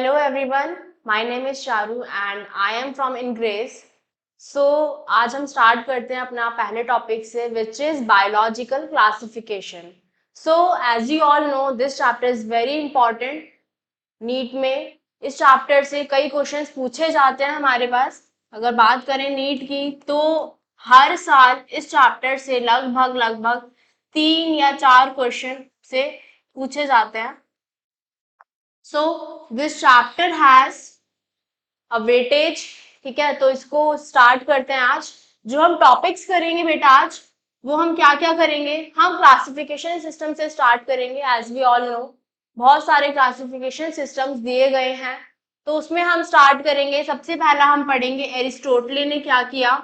Hello everyone, my name is Charu and I am from InGrace. So आज हम start करते हैं अपना पहले टॉपिक से which is biological classification. So as you all know this chapter is very important. NEET में इस chapter से कई क्वेश्चंस पूछे जाते हैं हमारे पास. अगर बात करें नीट की तो हर साल इस चैप्टर से लगभग 3 या 4 क्वेश्चन से पूछे जाते हैं. So this chapter has a weightage. ठीक है, तो इसको स्टार्ट करते हैं. आज जो हम टॉपिक्स करेंगे बेटा आज वो हम क्या क्या करेंगे, हम क्लासिफिकेशन सिस्टम से स्टार्ट करेंगे. एज वी ऑल नो बहुत सारे क्लासिफिकेशन सिस्टम्स दिए गए हैं, तो उसमें हम स्टार्ट करेंगे. सबसे पहला हम पढ़ेंगे एरिस्टोटल ने क्या किया,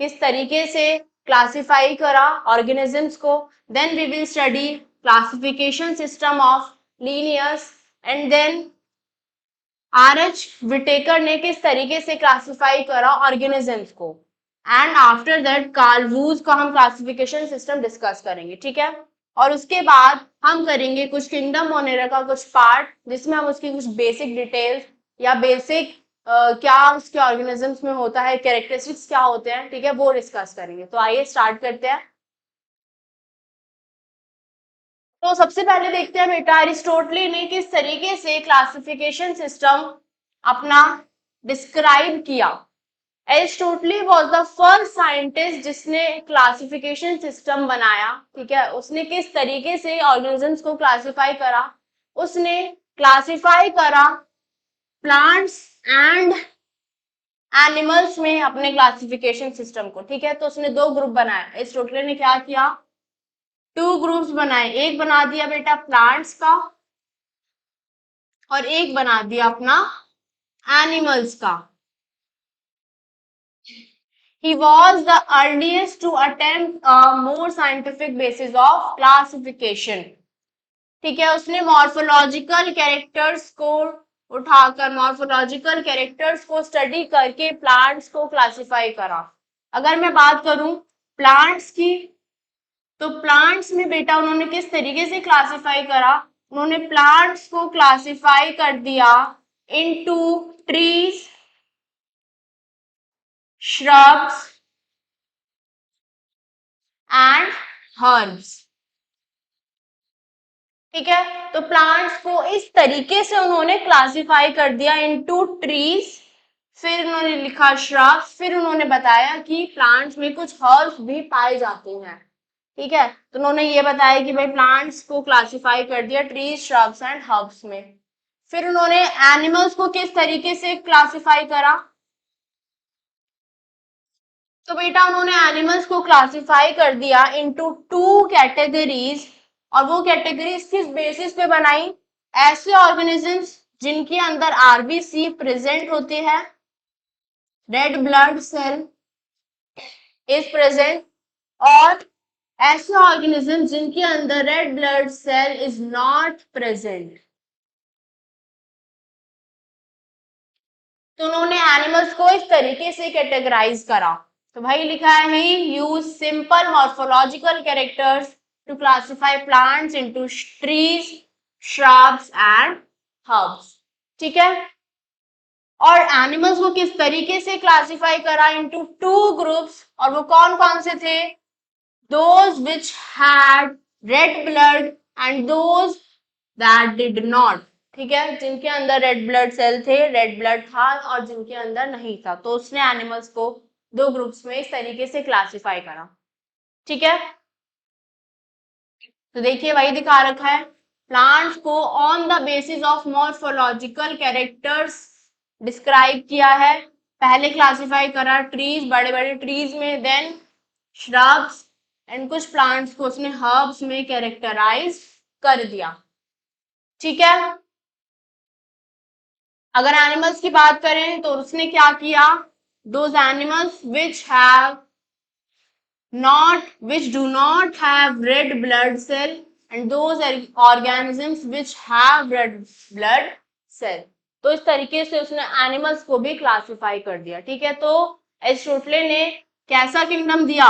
किस तरीके से क्लासिफाई करा ऑर्गेनिजम्स को. Then we will study classification system of Linnaeus and then R H. Whittaker ने किस तरीके से क्लासिफाई करा ऑर्गेनिजम्स को. And after that Carl Woese का हम क्लासिफिकेशन सिस्टम डिस्कस करेंगे. ठीक है, और उसके बाद हम करेंगे कुछ किंगडम मोनेरा का कुछ पार्ट जिसमें हम उसकी कुछ बेसिक डिटेल्स या बेसिक क्या उसके ऑर्गेनिजम्स में होता है, कैरेक्टरिस्टिक्स क्या होते हैं, ठीक है, वो डिस्कस करेंगे. तो आइए स्टार्ट करते हैं. तो सबसे पहले देखते हैं बेटा अरिस्टोटल ने किस तरीके से क्लासिफिकेशन सिस्टम अपना डिस्क्राइब किया. Aristotle was the first scientist जिसने क्लासिफिकेशन सिस्टम बनाया. ठीक है, उसने किस तरीके से ऑर्गेनिजम्स को क्लासिफाई करा, उसने क्लासिफाई करा प्लांट्स एंड एनिमल्स में अपने क्लासिफिकेशन सिस्टम को. ठीक है, तो उसने 2 ग्रुप बनाया. एरिस्टोटल ने क्या किया, 2 ग्रुप्स बनाए. एक बना दिया बेटा प्लांट्स का और एक बना दिया अपना एनिमल्स का. He was the earliest to attempt a more scientific basis of classification. ठीक है, उसने मॉर्फोलॉजिकल कैरेक्टर्स को उठाकर मॉर्फोलॉजिकल कैरेक्टर्स को स्टडी करके प्लांट्स को क्लासिफाई करा. अगर मैं बात करूं प्लांट्स की तो प्लांट्स में बेटा उन्होंने किस तरीके से क्लासिफाई करा, उन्होंने प्लांट्स को क्लासिफाई कर दिया into trees, shrubs and herbs. ठीक है, तो प्लांट्स को इस तरीके से उन्होंने क्लासिफाई कर दिया इनटू ट्रीज, फिर उन्होंने लिखा श्रब्स, फिर उन्होंने बताया कि प्लांट्स में कुछ हर्ब्स भी पाए जाते हैं. ठीक है, तो उन्होंने ये बताया कि भाई प्लांट्स को क्लासिफाई कर दिया ट्रीज, श्रब्स एंड हर्ब्स में. फिर उन्होंने एनिमल्स को किस तरीके से क्लासिफाई करा, तो बेटा उन्होंने एनिमल्स को क्लासिफाई कर दिया इनटू 2 कैटेगरीज. और वो कैटेगरीज किस बेसिस पे बनाई, ऐसे ऑर्गेनिजम्स जिनके अंदर आरबीसी प्रेजेंट होते हैं, red blood cell is present, और ऐसे ऑर्गेनिजम्स जिनके अंदर red blood cell is not present. तो उन्होंने एनिमल्स को इस तरीके से कैटेगराइज करा. तो भाई लिखा है use simple morphological characters to classify plants into trees, shrubs and herbs. ठीक है, और एनिमल्स को किस तरीके से क्लासिफाई करा इनटू 2 ग्रुप्स, और वो कौन कौन से थे, those which had read blood and those that did not. ठीक है, जिनके अंदर रेड ब्लड सेल थे, रेड ब्लड था, और जिनके अंदर नहीं था. तो उसने एनिमल्स को 2 ग्रुप्स में इस तरीके से क्लासिफाई करा. ठीक है, तो देखिए वही दिखा रखा है, प्लांट्स को on the basis of morphological characters describe किया है. पहले क्लासिफाई करा ट्रीज, बड़े बड़े ट्रीज में, देन श्रब्स एंड कुछ प्लांट्स को उसने हर्ब्स में कैरेक्टराइज कर दिया. ठीक है, अगर एनिमल्स की बात करें तो उसने क्या किया, those animals which do not have red blood cell and those organisms which have red blood cell. तो इस तरीके से उसने एनिमल्स को भी क्लासिफाई कर दिया. ठीक है, तो एरिस्टोटल ने कैसा किंगडम दिया,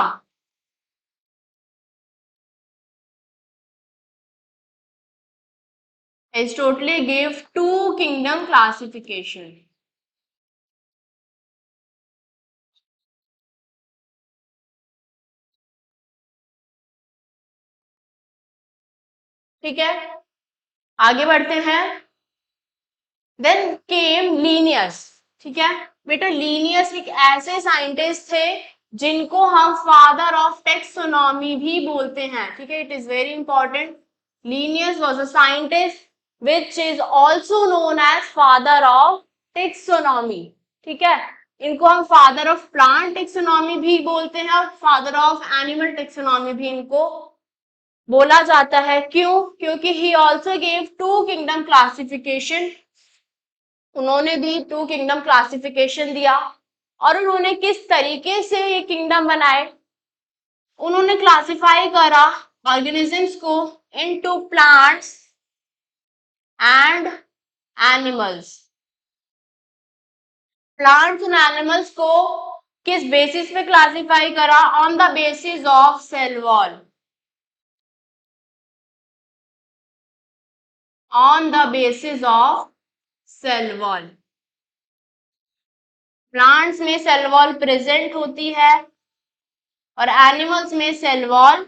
Aristotle gave two kingdom classification. ठीक है, आगे बढ़ते हैं। Then came Linnaeus. ठीक है बेटा, लीनियस एक ऐसे साइंटिस्ट थे जिनको हम फादर ऑफ टेक्सोनॉमी भी बोलते हैं। ठीक है, it is very important. Linnaeus was a scientist which is also known as father of taxonomy. ठीक है, इनको हम फादर ऑफ प्लांट टेक्सोनॉमी भी बोलते हैं और फादर ऑफ एनिमल टेक्सोनॉमी भी इनको बोला जाता है। क्यों? क्योंकि he also gave two kingdom classification. उन्होंने भी टू किंगडम क्लासिफिकेशन दिया। और उन्होंने किस तरीके से ये किंगडम बनाए? उन्होंने क्लासिफाई करा ऑर्गेनिजम्स को into plants and animals. Plants and animals को किस बेसिस पे क्लासिफाई करा? On the basis of cell wall. On the basis of cell wall. Plants में सेल वॉल प्रेजेंट होती है और एनिमल्स में सेल वॉल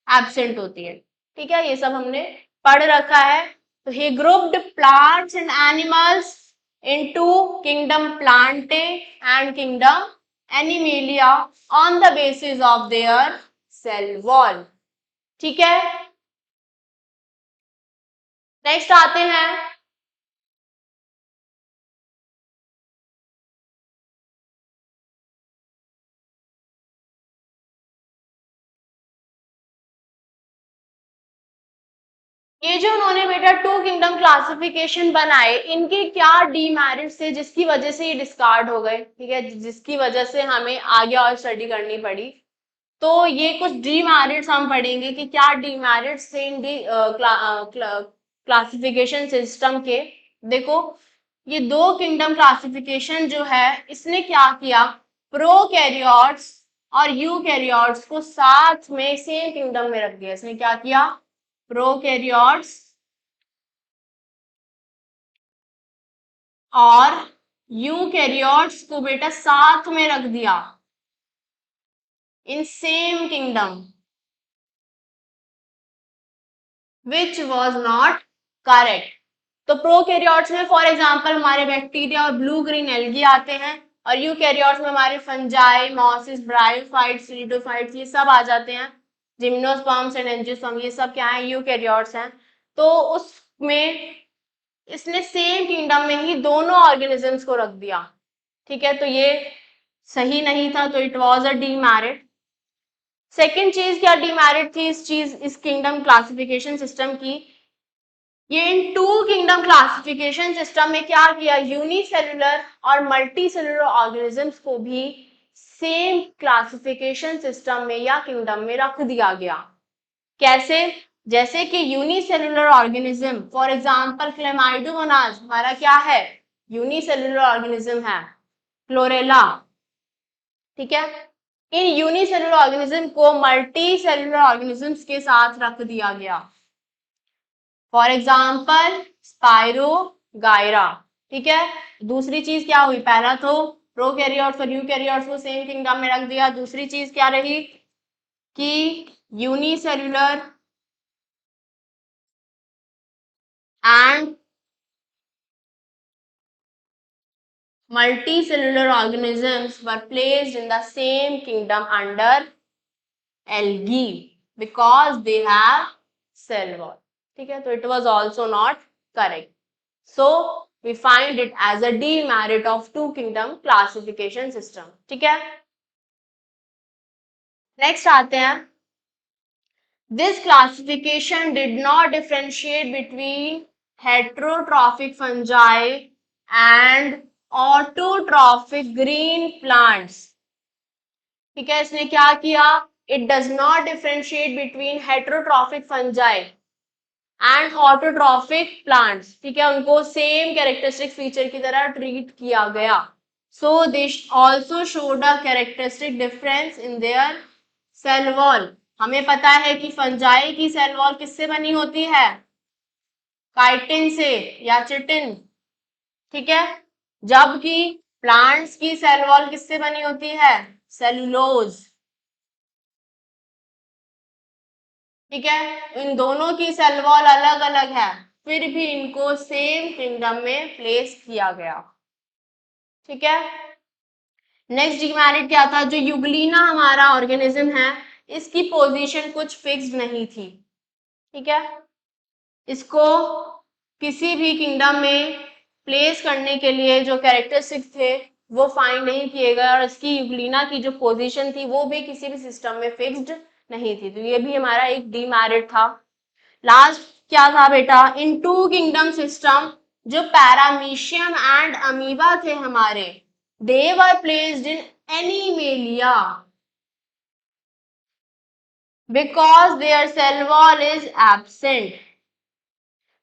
एब्सेंट होती है। ठीक है, ये सब हमने पढ़ रखा है। तो he grouped plants and animals into kingdom Plantae and kingdom Animalia on the basis of their cell wall. ठीक है, नेक्स्ट आते हैं। ये जो उन्होंने बेटा टू किंगडम क्लासिफिकेशन बनाए, इनके क्या डीमेरिट्स थे जिसकी वजह से ये डिस्कार्ड हो गए? ठीक है, जिसकी वजह से हमें आगे और स्टडी करनी पड़ी। तो ये कुछ डीमेरिट्स हम पढ़ेंगे कि क्या डीमेरिट्स थे इन क्लासिफिकेशन सिस्टम के। देखो, ये दो किंगडम क्लासिफिकेशन जो है, इसने क्या किया? प्रोकैरियोट्स और यूकैरियोट्स को साथ में सेम किंगडम में रख दिया। इसने क्या किया? प्रोकैरियोट्स और यूकैरियोट्स को बेटा साथ में रख दिया in same kingdom, which was not correct. तो प्रोकैरियोट्स में फॉर एग्जांपल हमारे बैक्टीरिया और ब्लू ग्रीन एल्गी आते हैं, और यूकैरियोट्स में हमारे फंजाई, मॉसिस, ब्रायोफाइट्स, रीडोफाइट्स ये सब आ जाते हैं। जिम्नोस्पर्म्स एंड एंजियोस्पर्म ये सब क्या है? यूकैरियोट्स हैं। तो उसमें इसने सेम किंगडम में ही दोनों ऑर्गेनिजम्स को रख दिया। ठीक है, तो ये सही नहीं था, तो it was a demerit. Second चीज क्या डीमेरिट थी इस किंगडम क्लासिफिकेशन सिस्टम की? ये इन टू किंगडम क्लासिफिकेशन सिस्टम में क्या किया? यूनिसेलुलर और मल्टी सेलुलर ऑर्गेनिजम्स को भी सेम क्लासिफिकेशन सिस्टम में या किंगडम में रख दिया गया। कैसे? जैसे कि unicellular organism, for example Chlamydomonas हमारा क्या है? यूनिसेलुलर ऑर्गेनिज्म है। क्लोरेला, ठीक है, इन यूनिसेलुलर ऑर्गेनिज्म को मल्टी सेलुलर ऑर्गेनिजम्स के साथ रख दिया गया। For example spirogyra. ठीक है, दूसरी चीज क्या हुई? पहला तो प्रोकैरियोट्स और यूकैरियोट्स को सेम किंगडम में रख दिया। दूसरी चीज क्या रही? कि unicellular and multicellular organisms were placed in the same kingdom under algae because they have cell wall. ठीक है, तो it was also not correct. So we find it as a demerit of two kingdom classification system. ठीक है, next आते हैं। This classification did not differentiate between heterotrophic fungi and autotrophic green plants. ठीक है, इसने क्या किया? It does not differentiate between heterotrophic fungi and autotrophic plants. ठीक है, उनको सेम कैरेक्टरिस्टिक फीचर की तरह ट्रीट किया गया। So this also showed a characteristic difference in their cell wall. हमें पता है कि फंजाई की सेल वॉल किससे बनी होती है? काइटिन से या चिटिन, ठीक है। जबकि प्लांट्स की सेल वॉल किससे बनी होती है? सेलुलोज, ठीक है। इन दोनों की सेल वॉल अलग अलग है, फिर भी इनको सेम किंगडम में प्लेस किया गया, ठीक है। नेक्स्ट डीमेरिट क्या था? जो यूग्लिना हमारा ऑर्गेनिज्म है, इसकी पोजीशन कुछ फिक्स्ड नहीं थी, ठीक है। इसको किसी भी किंगडम में प्लेस करने के लिए जो कैरेक्टरिस्टिक्स थे वो फाइंड नहीं किए गए, और इसकी यूग्लिना की जो पोजीशन थी वो भी किसी भी सिस्टम में फिक्स्ड नहीं थी, तो ये भी हमारा एक डीमेरिट था। लास्ट क्या था बेटा? इन टू किंगडम सिस्टम, जो पैरामीशियम एंड अमीबा थे हमारे, they were placed in Animalia because their cell wall is absent.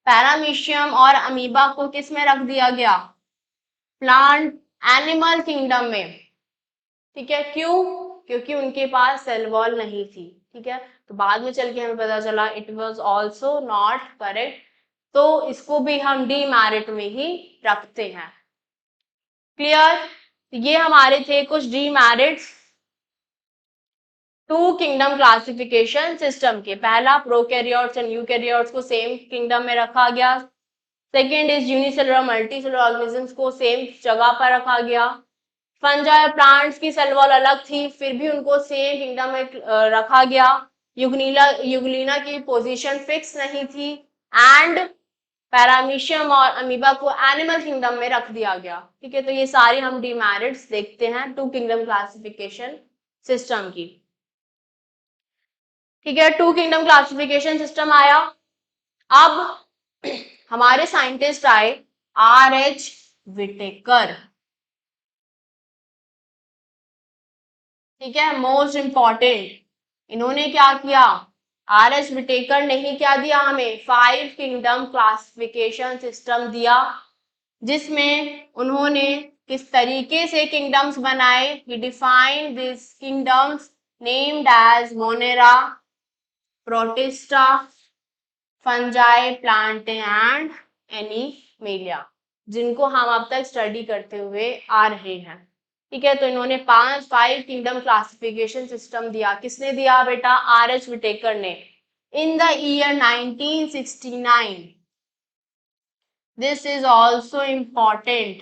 Paramecium और अमीबा को किस में रख दिया गया? प्लांट एनिमल किंगडम में, ठीक है। क्यों? क्योंकि उनके पास सेल वॉल नहीं थी, ठीक है। तो बाद में चल के हमें पता चला it was also not correct, तो इसको भी हम डीमेरिट में ही रखते हैं। क्लियर? ये हमारे थे कुछ demerits two kingdom classification system के। पहला, प्रोकैरियोट्स एंड यूकैरियोट्स को सेम किंगडम में रखा गया। Second is unicellular multicellular organisms को सेम जगह पर रखा गया। फंजाई प्लांट्स की सेल वॉल अलग थी, फिर भी उनको सेम किंगडम में रखा गया। यूग्लिना की पोजीशन फिक्स नहीं थी, एंड पैरामीशियम और अमीबा को एनिमल किंगडम में रख दिया गया, ठीक है। तो ये सारे हम डीमेरिट्स देखते हैं टू किंगडम क्लासिफिकेशन सिस्टम की, ठीक है। टू किंगडम क्लासिफिकेशन सिस्टम आया। अब हमारे साइंटिस्ट आए R.H. विटेकर, ठीक है, मोस्ट इंपॉर्टेंट। इन्होंने क्या किया? R.H. विटेकर ने ही क्या दिया हमें? 5 किंगडम क्लासिफिकेशन सिस्टम दिया, जिसमें उन्होंने किस तरीके से किंगडम्स बनाए। He defined this kingdoms named as Monera, Protista, Fungi, plant and Animalia, जिनको हम अब तक स्टडी करते हुए आ रहे हैं, ठीक है। तो इन्होंने 5 किंगडम क्लासिफिकेशन सिस्टम दिया। किसने दिया बेटा? R.H. विटेकर ने, in the year 1969। This is also important,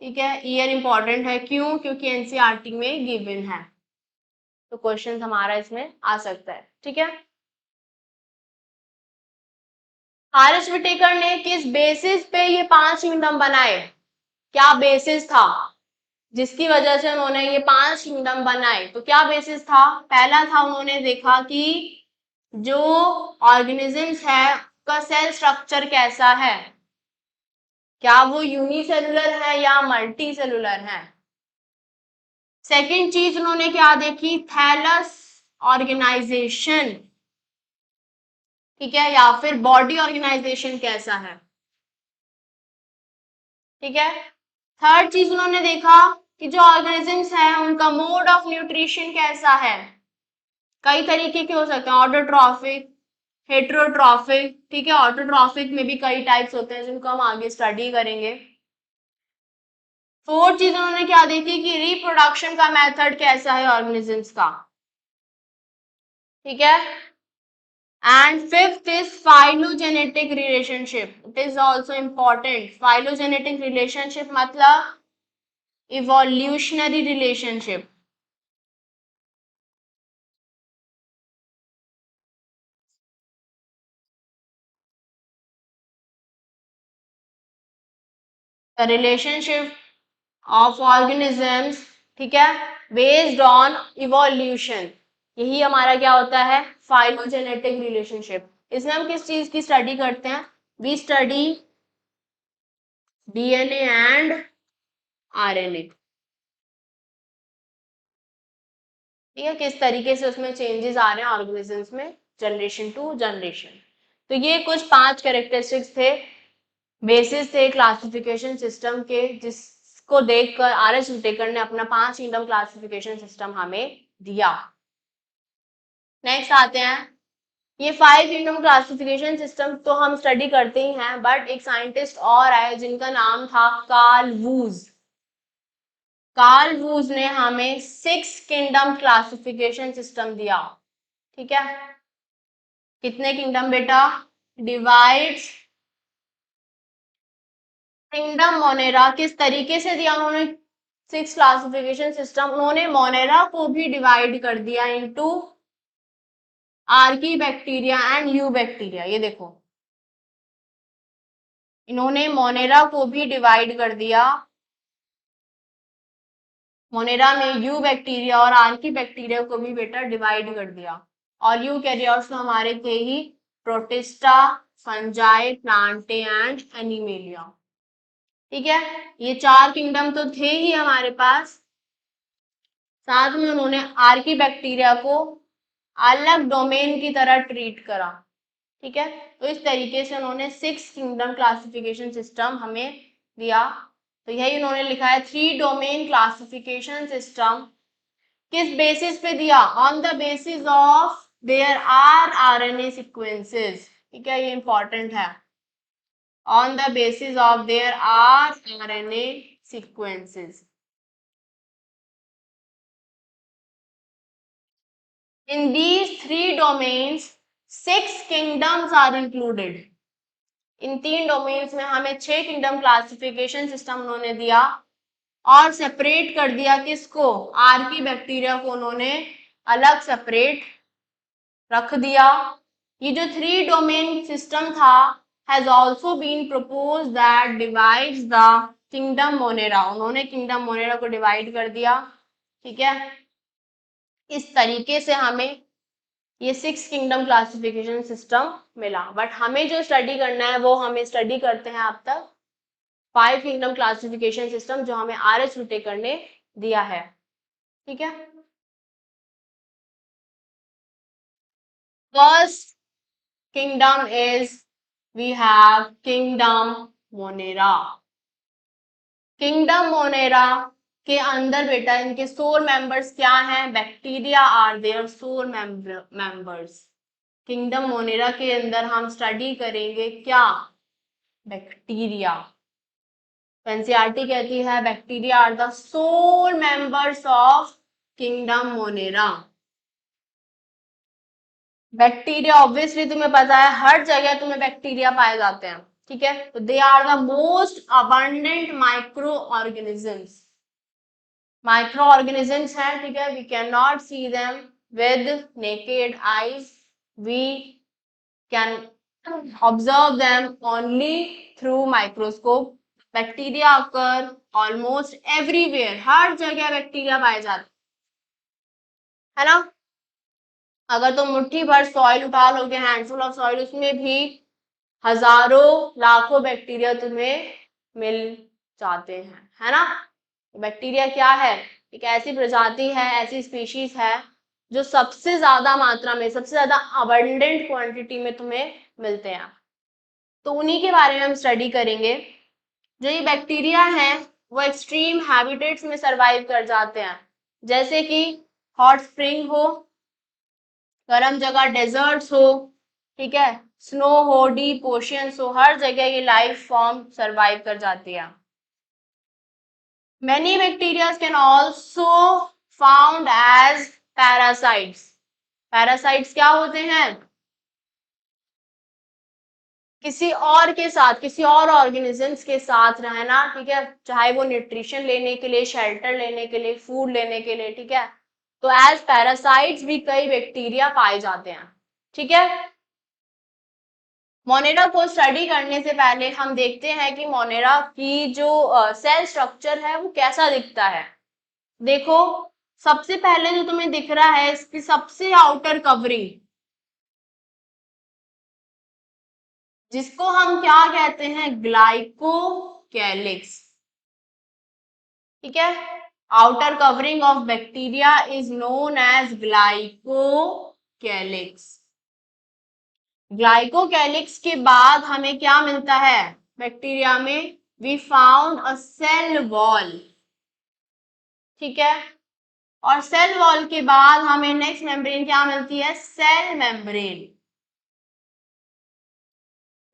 ठीक है। ईयर इंपॉर्टेंट है, क्यों? क्योंकि एनसीईआरटी में गिवन है, तो क्वेश्चन हमारा इसमें आ सकता है, ठीक है। R.H. विटेकर ने किस बेसिस पे ये 5 किंगडम बनाए? क्या बेसिस था जिसकी वजह से उन्होंने ये 5 किंगडम बनाए? तो क्या बेसिस था? पहला था, उन्होंने देखा कि जो ऑर्गेनिजम्स है उसका सेल स्ट्रक्चर कैसा है, क्या वो यूनिसेलुलर है या मल्टी सेलुलर है। सेकेंड चीज उन्होंने क्या देखी? थैलस ऑर्गेनाइजेशन, ठीक है, या फिर बॉडी ऑर्गेनाइजेशन कैसा है, ठीक है। थर्ड चीज उन्होंने देखा कि जो ऑर्गेनिजम्स हैं उनका मोड ऑफ न्यूट्रिशन कैसा है। कई तरीके के हो सकते हैं, ऑटोट्रॉफिक, हेट्रोट्रॉफिक, ठीक है। ऑटोट्रॉफिक में भी कई टाइप्स होते हैं जिनको हम आगे स्टडी करेंगे। फोर्थ चीज उन्होंने क्या देखी कि रिप्रोडक्शन का मेथड कैसा है ऑर्गेनिजम्स का, ठीक है। And fifth is phylogenetic relationship, it is also important. Phylogenetic relationship मतलब evolutionary relationship, the relationship of organisms, ठीक है, बेस्ड ऑन इवोल्यूशन, यही हमारा क्या होता है? Phylogenetic relationship. इसमें हम किस चीज की स्टडी करते हैं? We study DNA and RNA, ठीक है, किस तरीके से उसमें चेंजेस आ रहे हैं ऑर्गेनिजम्स में जनरेशन टू जनरेशन। तो ये कुछ 5 कैरेक्टरिस्टिक्स थे, बेसिस थे क्लासिफिकेशन सिस्टम के, जिसको देखकर R.H. विटेकर ने अपना 5 किंगडम क्लासिफिकेशन सिस्टम हमें दिया। नेक्स्ट आते हैं ये 5 किंगडम क्लासिफिकेशन सिस्टम तो हम स्टडी करते ही हैं, बट एक साइंटिस्ट और आए जिनका नाम था कार्ल वूज। कार्ल वूज ने हमें 6 किंगडम क्लासिफिकेशन सिस्टम दिया। ठीक है, कितने किंगडम बेटा? Divides kingdom Monera. किस तरीके से दिया उन्होंने 6 क्लासिफिकेशन सिस्टम? उन्होंने मोनेरा को भी डिवाइड कर दिया into Archie bacteria and you bacteria. ये देखो, इन्होंने मोनेरा को भी डिवाइड कर दिया। मोनेरा में यू बैक्टीरिया और आर्की बैक्टीरिया को भी बेटा डिवाइड कर दिया। और यू कैरियोट्स तो हमारे थे ही Protista, Fungi, Plantae and Animalia. ठीक है, ये 4 किंगडम तो थे ही हमारे पास। साथ में उन्होंने आर्की बैक्टीरिया को अलग डोमेन की तरह ट्रीट करा। ठीक है, तो इस तरीके से उन्होंने 6 किंगडम क्लासिफिकेशन सिस्टम हमें दिया। तो यही उन्होंने लिखा है 3 डोमेन क्लासिफिकेशन सिस्टम। किस बेसिस पे दिया? On the basis of there are RNA sequences. ठीक है, ये इंपॉर्टेंट है। On the basis of there are RNA sequences. In these 3 domains, 6 kingdoms are included. In 3 domains में हमें 6 किंगडम क्लासिफिकेशन सिस्टम उन्होंने दिया और सेपरेट कर दिया किसको? आर्की बैक्टीरिया को उन्होंने अलग सेपरेट रख दिया। ये जो 3 डोमेन सिस्टम था has also been propose that divides the kingdom Monera. उन्होंने किंगडम मोनेरा को डिवाइड कर दिया। ठीक है, इस तरीके से हमें ये 6 किंगडम क्लासिफिकेशन सिस्टम मिला। बट हमें जो स्टडी करना है वो हमें स्टडी करते हैं अब तक 5 किंगडम क्लासिफिकेशन सिस्टम जो हमें RS व्हिटेकर ने दिया है। ठीक है, first kingdom is we have kingdom Monera. Kingdom Monera के अंदर बेटा इनके सोल मेंबर्स क्या हैं? Bacteria are their sole members. Kingdom Monera के अंदर हम स्टडी करेंगे क्या? बैक्टीरिया। एनसीईआरटी कहती है bacteria are the sole members of kingdom Monera. Bacteria obviously तुम्हें पता है हर जगह तुम्हें बैक्टीरिया पाए जाते हैं। ठीक है, तो they are the most abundant micro organisms. Micro organisms हैं। ठीक है, we can not see them with naked eyes, we can observe them only through microscope. Bacteria occur almost everywhere, हर जगह बैक्टीरिया पाए जाते है ना। अगर तुम मुट्ठी भर सॉइल उठा लोगे, हैंडफुल ऑफ सॉइल, उसमें भी हजारों लाखों बैक्टीरिया तुम्हें मिल जाते हैं, है ना। बैक्टीरिया क्या है? एक ऐसी प्रजाति है, ऐसी स्पीशीज है जो सबसे ज्यादा मात्रा में, सबसे ज्यादा अबंडेंट क्वांटिटी में तुम्हें मिलते हैं। तो उन्हीं के बारे में हम स्टडी करेंगे। जो ये बैक्टीरिया हैं वो एक्सट्रीम हैबिटेट्स में सरवाइव कर जाते हैं, जैसे कि हॉट स्प्रिंग हो, गर्म जगह डेजर्ट्स हो, ठीक है, स्नो हो, डीप ओशियंस हो, हर जगह ये लाइफ फॉर्म सरवाइव कर जाती है। Many bacteria can also found as parasites. Parasites क्या होते हैं? किसी और के साथ, किसी और ऑर्गेनिजम्स के साथ रहना। ठीक है, चाहे वो न्यूट्रिशन लेने के लिए, शेल्टर लेने के लिए, फूड लेने के लिए। ठीक है, तो एज पैरासाइट्स भी कई बैक्टीरिया पाए जाते हैं। ठीक है, मोनेरा को स्टडी करने से पहले हम देखते हैं कि मोनेरा की जो सेल स्ट्रक्चर है वो कैसा दिखता है। देखो, सबसे पहले जो तुम्हें दिख रहा है इसकी सबसे आउटर कवरिंग, जिसको हम क्या कहते हैं? ग्लाइकोकैलिक्स। ठीक है, outer covering of bacteria is known as glycocalyx. Glycocalyx के बाद हमें क्या मिलता है बैक्टीरिया में? We found a cell wall. ठीक है, और सेल वॉल के बाद हमें नेक्स्ट मेम्ब्रेन क्या मिलती है? Cell membrane.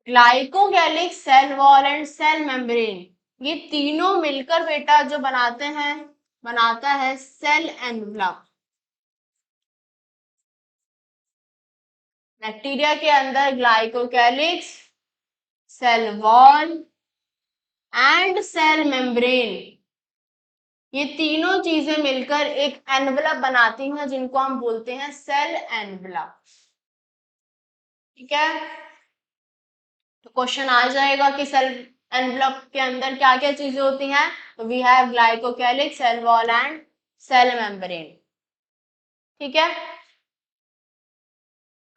Glycocalyx, cell wall and cell membrane, ये तीनों मिलकर बेटा जो बनाता है सेल एनवलप। बैक्टीरिया के अंदर glycocalyx, cell wall and cell membrane, ये तीनों चीजें मिलकर एक एनवलप बनाती हैं जिनको हम बोलते हैं सेल एनवलप। ठीक है, तो क्वेश्चन आ जाएगा कि सेल एनवलप के अंदर क्या क्या चीजें होती हैं। तो we have glycocalyx, cell wall and cell membrane. ठीक है,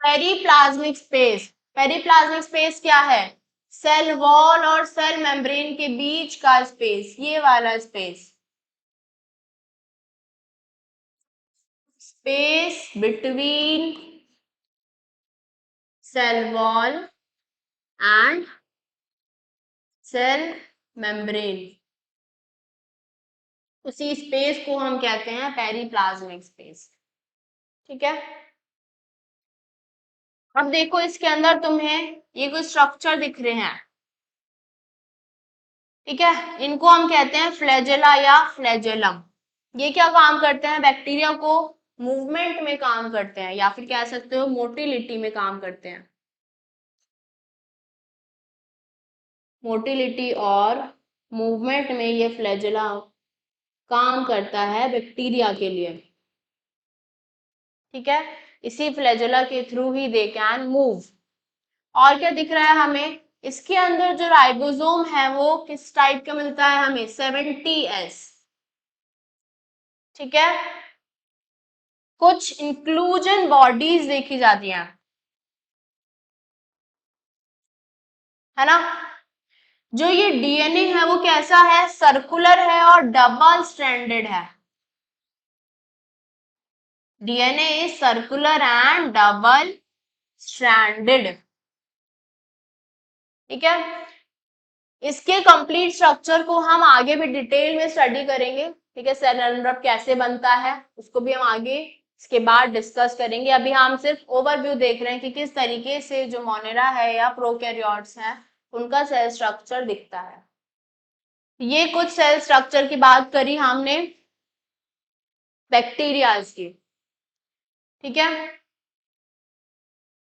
पेरीप्लाज्मिक स्पेस, पेरीप्लाज्मिक स्पेस क्या है? सेल वॉल और सेल मेम्ब्रेन के बीच का स्पेस, ये वाला space, space between cell wall and cell membrane, उसी स्पेस को हम कहते हैं पेरीप्लाज्मिक स्पेस। ठीक है, अब देखो इसके अंदर तुम्हें ये कुछ स्ट्रक्चर दिख रहे हैं। ठीक है, इनको हम कहते हैं फ्लैजेला या फ्लैजेलम। ये क्या काम करते हैं? बैक्टीरिया को मूवमेंट में काम करते हैं, या फिर कह सकते हो मोटिलिटी में काम करते हैं। मोटिलिटी और मूवमेंट में ये फ्लैजेला काम करता है बैक्टीरिया के लिए। ठीक है, इसी फ्लैजेला के through he they can move. और क्या दिख रहा है हमें? इसके अंदर जो राइबोसोम है वो किस टाइप का मिलता है हमें? 70S। ठीक है, कुछ इंक्लूजन बॉडीज देखी जाती हैं, है ना। जो ये डीएनए है वो कैसा है? सर्कुलर है और डबल स्ट्रैंडेड है। DNA is circular and double stranded. ठीक है, इसके कंप्लीट स्ट्रक्चर को हम आगे भी डिटेल में स्टडी करेंगे। ठीक है, सेल एनवलप कैसे बनता है उसको भी हम आगे इसके बाद डिस्कस करेंगे। अभी हम सिर्फ ओवरव्यू देख रहे हैं कि किस तरीके से जो मोनेरा है या प्रोकैरियोट्स हैं उनका सेल स्ट्रक्चर दिखता है। ये कुछ सेल स्ट्रक्चर की बात करी हमने बैक्टीरियाज की। ठीक है,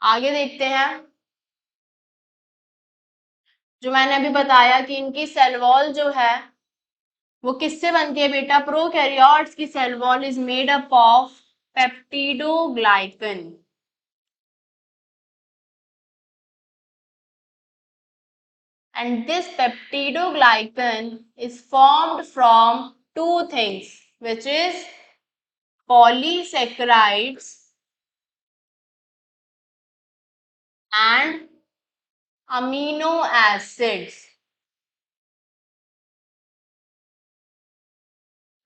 आगे देखते हैं। जो मैंने अभी बताया कि इनकी सेल वॉल जो है वो किससे बनती है बेटा? प्रोकैरियोट्स की cell wall is made up of peptidoglycan. And this peptidoglycan is formed from two things, which is polysaccharides and amino acids.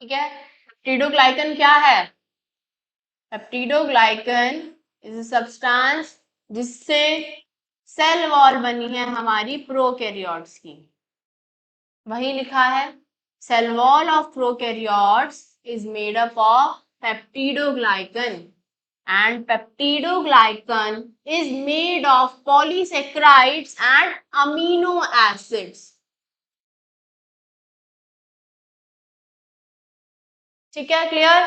ठीक है, पेप्टिडोग्लाइकन क्या है? पेप्टिडोग्लाइकन इज अ सब्सटेंस जिससे सेल वॉल बनी है हमारी प्रोकैरियोट्स की। वही लिखा है, cell wall of prokaryotes is made up of peptidoglycan and peptidoglycan is made of polysaccharides and amino acids. ठीक है, clear.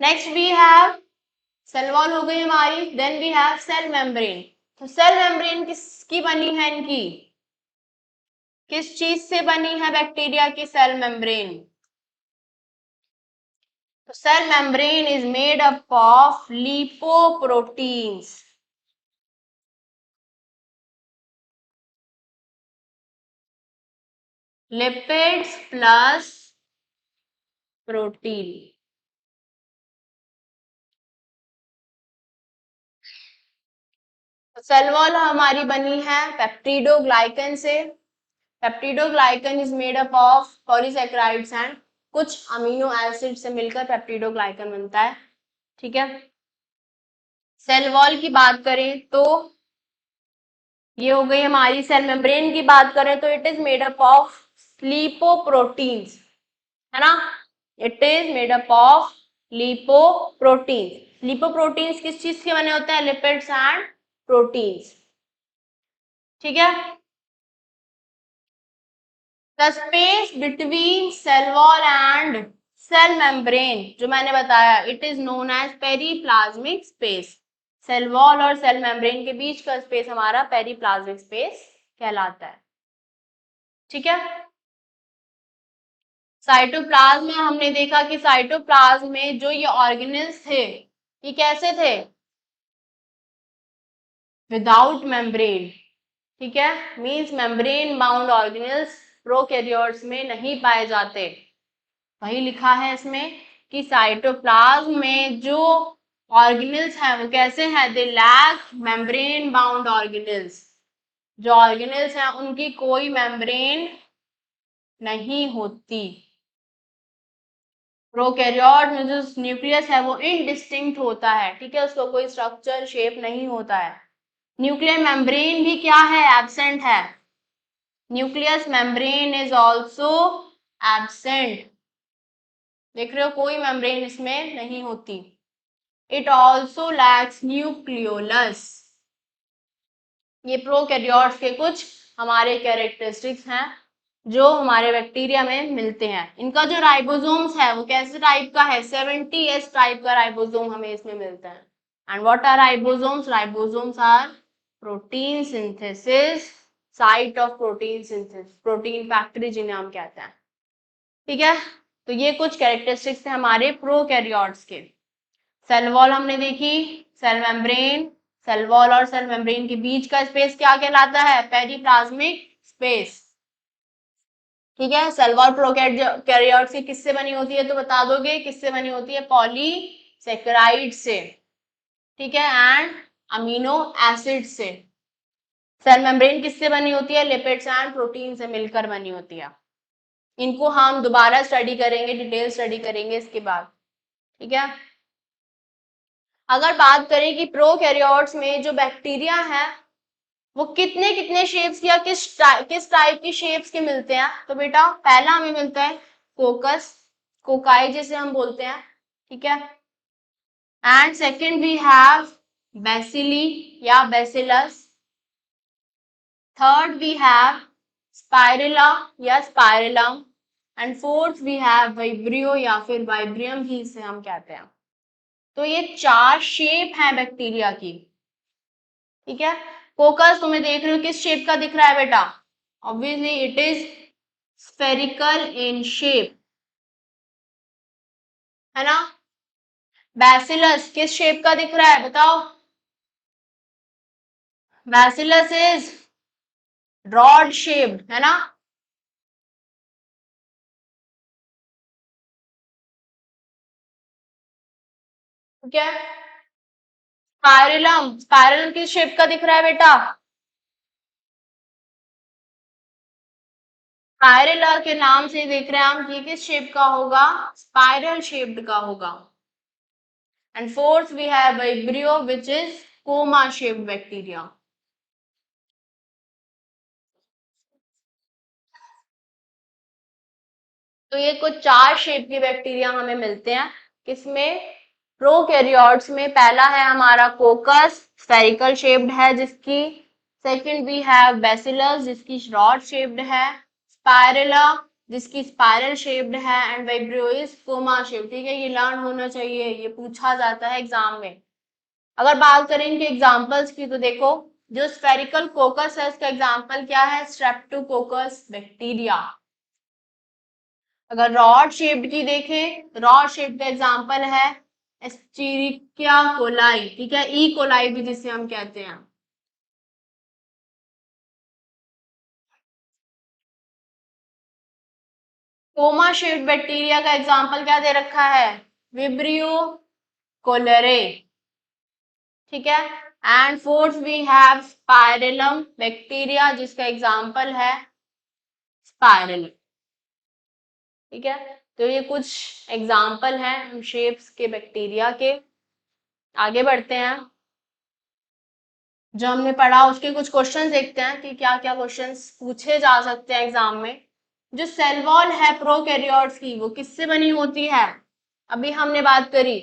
Next we have cell wall हो गई हमारी, then we have cell membrane. तो सेल मेम्ब्रेन किसकी बनी है? इनकी किस चीज से बनी है बैक्टीरिया की सेल मेम्ब्रेन? तो cell membrane is made up of lipoproteins. Lipids plus protein. Cell wall हमारी बनी है पेप्टिडोग्लाइकन से। Peptidoglycan is made up of polysaccharides and कुछ अमीनो एसिड से मिलकर पेप्टिडोग्लाइकन बनता है। ठीक है, सेल वॉल की बात करें तो ये हो गई हमारी। सेल मेम्ब्रेन की बात करें तो it is made up of lipoproteins, है ना। It is made up of lipoproteins. Lipoproteins किस चीज के बने होते हैं? Lipids and proteins. ठीक है। The space between cell wall and cell membrane, जो मैंने बताया, it is known as periplasmic space. Cell wall और सेल मेम्ब्रेन के बीच का स्पेस हमारा पेरीप्लाज्मिक स्पेस कहलाता है। ठीक है। साइटोप्लाज्म में हमने देखा कि साइटोप्लाज्म में जो ये ऑर्गेनेल्स थे, ये कैसे थे? Without membrane. ठीक है, means membrane bound organelles prokaryotes में नहीं पाए जाते। वही लिखा है इसमें कि साइटोप्लाज्म में जो ऑर्गेनेल्स हैं वो कैसे हैं? They lack membrane bound organelles. जो ऑर्गेनेल्स हैं उनकी कोई मेम्ब्रेन नहीं होती। प्रोकैरियोट में जो न्यूक्लियस है वो इनडिस्टिंक्ट होता है। ठीक है, उसको कोई स्ट्रक्चर शेप नहीं होता है। न्यूक्लियर मेम्ब्रेन भी क्या है? एब्सेंट है। Nucleus membrane is also absent. देख रहे हो, कोई मेम्ब्रेन इसमें नहीं होती। It also lakhs nucleolus. ये प्रोकैरियोट्स के कुछ हमारे कैरेक्टरिस्टिक्स हैं जो हमारे बैक्टीरिया में मिलते हैं। इनका जो राइबोसोम्स है वो कैसे टाइप का है? 70S टाइप का राइबोसोम हमें इसमें मिलता है। And what are ribosomes? Ribosomes are protein synthesis site of protein synthesis, protein factory जिन्हें हम कहते हैं। ठीक है, तो ये कुछ कैरेक्टरिस्टिक्स थे हमारे प्रोकैरियोट्स के। सेल वॉल हमने देखी, सेल मेम्ब्रेन, सेल वॉल और सेल मेम्ब्रेन के बीच का स्पेस क्या कहलाता है? Periplasmic space. ठीक है, सेल वॉल प्रोकैरियोट्स की किससे बनी होती है? तो बता दोगे किससे बनी होती है? पॉलीसेकेराइड से। ठीक है, एंड अमीनो एसिड से। सेल मेम्ब्रेन किससे बनी होती है? लिपिड्स एंड प्रोटीन से मिलकर बनी होती है। इनको हम दोबारा स्टडी करेंगे, डिटेल स्टडी करेंगे इसके बाद। ठीक है, अगर बात करें कि प्रोकैरियोट्स में जो बैक्टीरिया है वो कितने कितने शेप्स या किस टाइप की शेप्स के मिलते हैं, तो बेटा पहला हमें मिलता है कोकस, कोकाई जिसे हम बोलते हैं। ठीक है, and second we have bacilli या bacillus. Third we have spirilla या spirillum. And fourth we have vibrio या फिर वाइब्रियम ही इसे हम कहते हैं। तो ये चार शेप है बैक्टीरिया की। ठीक है, कोकस तुम्हें देख रहे हो किस शेप का दिख रहा है बेटा? Obviously it is spherical in shape, है ना। बैसिलस किस शेप का दिख रहा है बताओ? बैसिलस इज रॉड शेप्ड, है ना। ठीक है, स्पाइरलम, स्पाइरलम किस शेप का दिख रहा है बेटा? स्पाइरला के नाम से देख रहे हैं हम, ये किस शेप का होगा? स्पाइरल शेप्ड का होगा। And fourth we have vibrio which is comma shaped bacteria. तो ये कुछ चार शेप के बैक्टीरिया हमें मिलते हैं किसमें? प्रोकैरियोट्स में। पहला है हमारा कोकस, स्फेरिकल शेप्ड है जिसकी। सेकंड वी हैव बेसिलस जिसकी रॉड शेप्ड है। स्पाइरला जिसकी स्पाइरल शेप्ड है। And vibrio is comma shaped. ठीक है, ये लर्न होना चाहिए, ये पूछा जाता है एग्जाम में। अगर बात करें इनके एग्जाम्पल्स की तो देखो, जो स्फेरिकल कोकस है उसका एग्जाम्पल क्या है? Streptococcus bacteria. अगर रॉड शेप्ड की देखें, रॉड शेप्ड का एग्जांपल है एस्चेरिचिया कोलाई। ठीक है, ई कोलाई भी जिसे हम कहते हैं। कोमा शेप्ड बैक्टीरिया का एग्जांपल क्या दे रखा है? Vibrio cholerae. ठीक है, and fourth we have spirillum bacteria जिसका एग्जांपल है स्पाइरल। ठीक है, तो ये कुछ एग्जांपल हैं शेप्स के बैक्टीरिया के। आगे बढ़ते हैं, जो हमने पढ़ा उसके कुछ क्वेश्चंस देखते हैं कि क्या क्या क्वेश्चंस पूछे जा सकते हैं एग्जाम में। जो सेल वॉल है प्रोकैरियोट्स की वो किससे बनी होती है? अभी हमने बात करी,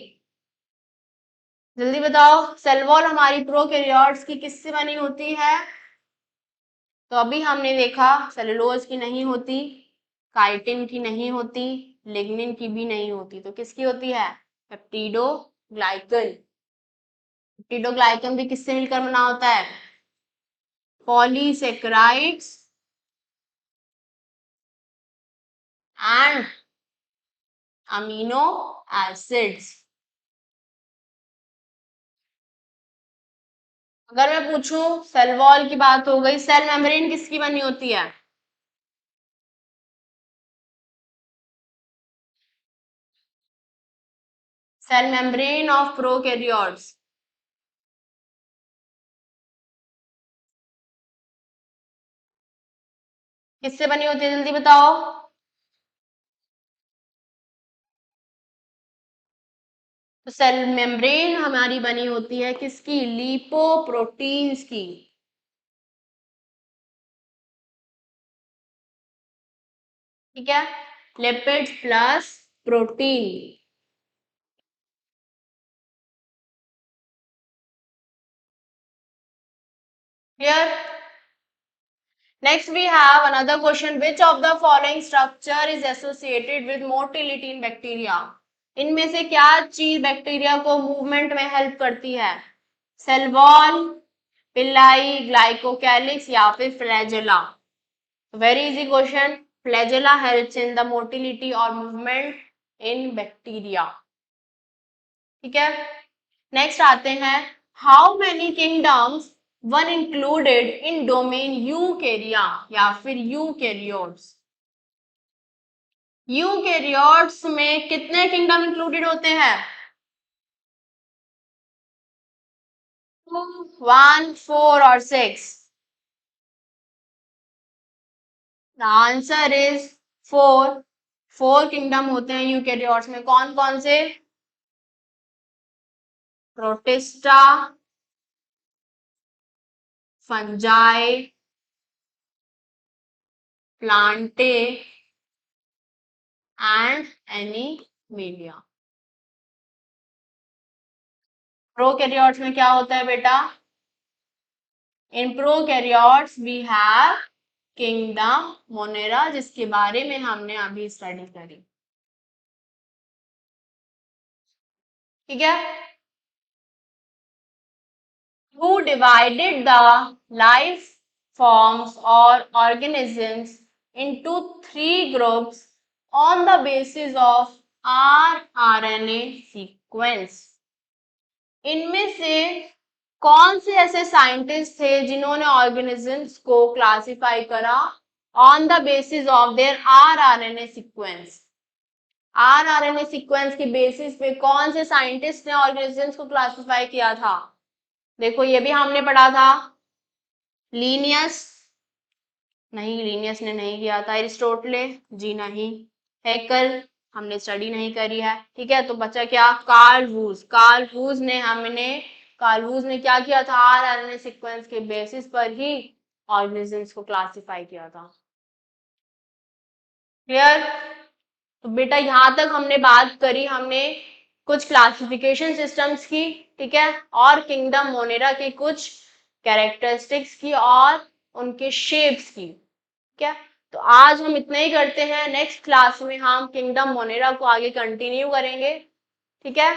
जल्दी बताओ। सेल वॉल हमारी प्रोकैरियोट्स की किससे बनी होती है? तो अभी हमने देखा सेलुलोज की नहीं होती, काइटिन की नहीं होती, लिग्निन की भी नहीं होती, तो किसकी होती है? पेप्टिडोग्लाइकन। पेप्टिडोग्लाइकन भी किससे मिलकर बना होता है? Polysaccharides and amino acids. अगर मैं पूछूं सेल वॉल की बात हो गई, सेल मेम्ब्रेन किसकी बनी होती है? सेल मेम्ब्रेन ऑफ प्रोकैरियोट्स किससे बनी होती है? जल्दी बताओ। तो सेल मेम्ब्रेन हमारी बनी होती है किसकी? लिपोप्रोटीन्स की। ठीक है, lipids plus protein. Clear? Next we have another question, which of the following structure is associated with motility in bacteria? इनमें से क्या चीज बैक्टीरिया को मूवमेंट में हेल्प करती है? सेल वॉल, पिल्लाई, ग्लाइकोकैलिक्स या फिर flagella? Very easy question, flagella helps in the motility और मूवमेंट इन बैक्टीरिया। ठीक है, नेक्स्ट आते हैं, how many kingdoms one included in domain Eukarya या फिर यूकेरियोट्स? यूकेरियोट्स में कितने किंगडम इंक्लूडेड होते हैं? 2, 1, 4 और 6? The answer is 4। 4 किंगडम होते हैं यूकेरियोट्स में। कौन कौन से? Protista, Fungi, Plantae and Animalia. Prokaryotes में क्या होता है बेटा? In prokaryotes we have kingdom Monera, जिसके बारे में हमने अभी स्टडी करी। ठीक है, who divided the life forms or organisms into 3 groups on the basis of rRNA sequence? इनमें से कौन से ऐसे साइंटिस्ट थे जिन्होंने ऑर्गेनिजम्स को क्लासिफाई करा on the basis of there rRNA sequence? RRNA sequence की बेसिस पे कौन से साइंटिस्ट ने ऑर्गेनिजम्स को क्लासिफाई किया था? देखो ये भी हमने पढ़ा था। लीनियस नहीं, लीनियस ने नहीं किया था। एरिस्टोटले जी नहीं। हैकल हमने स्टडी नहीं करी है। ठीक है, तो बचा क्या? Karl whose. कार्ल वूज ने क्या किया था? आरआरएनए सीक्वेंस के बेसिस पर ही ऑर्गेनिजम्स को क्लासिफाई किया था। क्लियर? तो बेटा यहां तक हमने बात करी, हमने कुछ क्लासिफिकेशन सिस्टम्स की, ठीक है, और किंगडम मोनेरा के कुछ कैरेक्टरिस्टिक्स की और उनके शेप्स की। ठीक है, तो आज हम इतना ही करते हैं। नेक्स्ट क्लास में हम किंगडम मोनेरा को आगे कंटिन्यू करेंगे। ठीक है,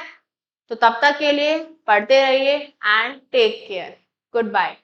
तो तब तक के लिए पढ़ते रहिए and take care. Good bye.